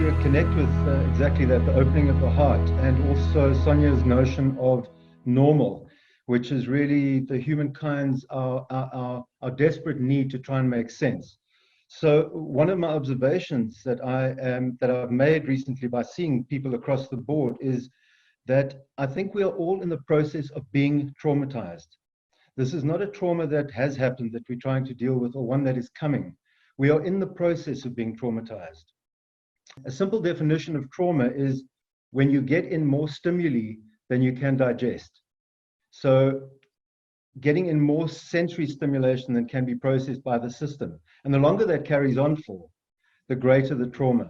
to connect with exactly that, the opening of the heart, and also Sonia's notion of normal, which is really the humankind's our desperate need to try and make sense. So one of my observations that I've made recently by seeing people across the board is that I think we are all in the process of being traumatized. This is not a trauma that has happened that we're trying to deal with, or one that is coming. We are in the process of being traumatized. A simple definition of trauma is when you get in more stimuli than you can digest. So getting in more sensory stimulation than can be processed by the system. And the longer that carries on for, the greater the trauma.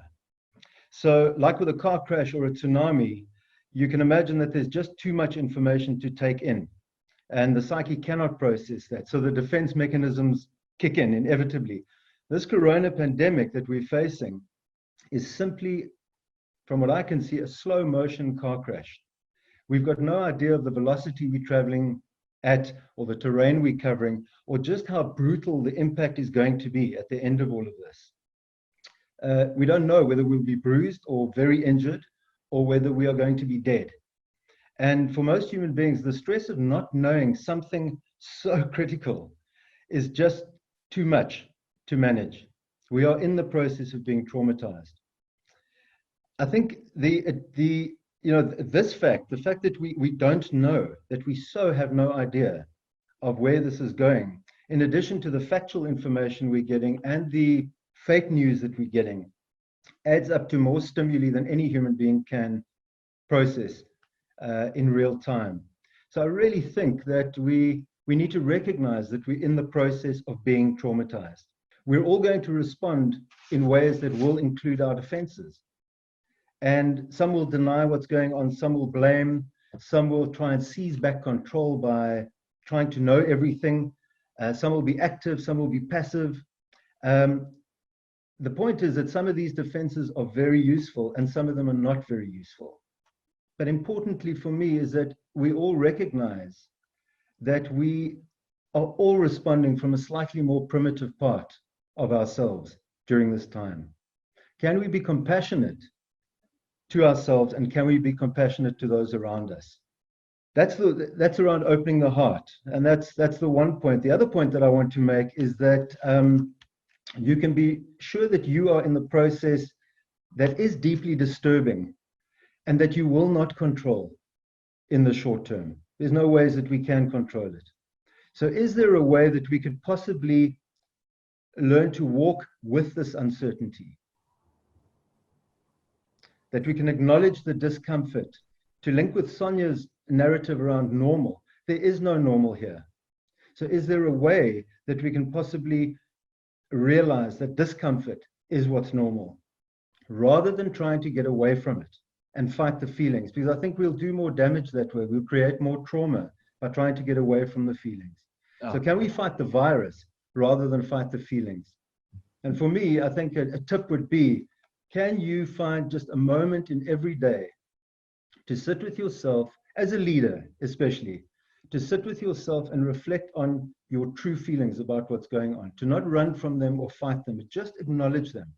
So like with a car crash or a tsunami, you can imagine that there's just too much information to take in. And the psyche cannot process that. So the defense mechanisms kick in inevitably. This corona pandemic that we're facing is simply, from what I can see, a slow motion car crash. We've got no idea of the velocity we're traveling at, or the terrain we're covering, or just how brutal the impact is going to be at the end of all of this. We don't know whether we'll be bruised or very injured, or whether we are going to be dead. And for most human beings, the stress of not knowing something so critical is just too much to manage. We are in the process of being traumatized. I think this fact, the fact that we don't know, that we so have no idea of where this is going, in addition to the factual information we're getting and the fake news that we're getting, adds up to more stimuli than any human being can process in real time. So I really think that we need to recognize that we're in the process of being traumatized. We're all going to respond in ways that will include our defenses. And some will deny what's going on, some will blame, some will try and seize back control by trying to know everything. Some will be active, some will be passive. The point is that some of these defenses are very useful and some of them are not very useful. But importantly for me is that we all recognize that we are all responding from a slightly more primitive part of ourselves during this time. Can we be compassionate to ourselves, and can we be compassionate to those around us? That's around opening the heart, and that's the one point. The other point that I want to make is that you can be sure that you are in the process that is deeply disturbing and that you will not control in the short term. There's no ways that we can control it. So is there a way that we could possibly learn to walk with this uncertainty? That we can acknowledge the discomfort, to link with Sonia's narrative around normal. There is no normal here. So is there a way that we can possibly realize that discomfort is what's normal, rather than trying to get away from it and fight the feelings? Because I think we'll do more damage that way. We'll create more trauma by trying to get away from the feelings. So can we fight the virus rather than fight the feelings? And for me, I think a tip would be, can you find just a moment in every day to sit with yourself, as a leader especially, to sit with yourself and reflect on your true feelings about what's going on, to not run from them or fight them, but just acknowledge them.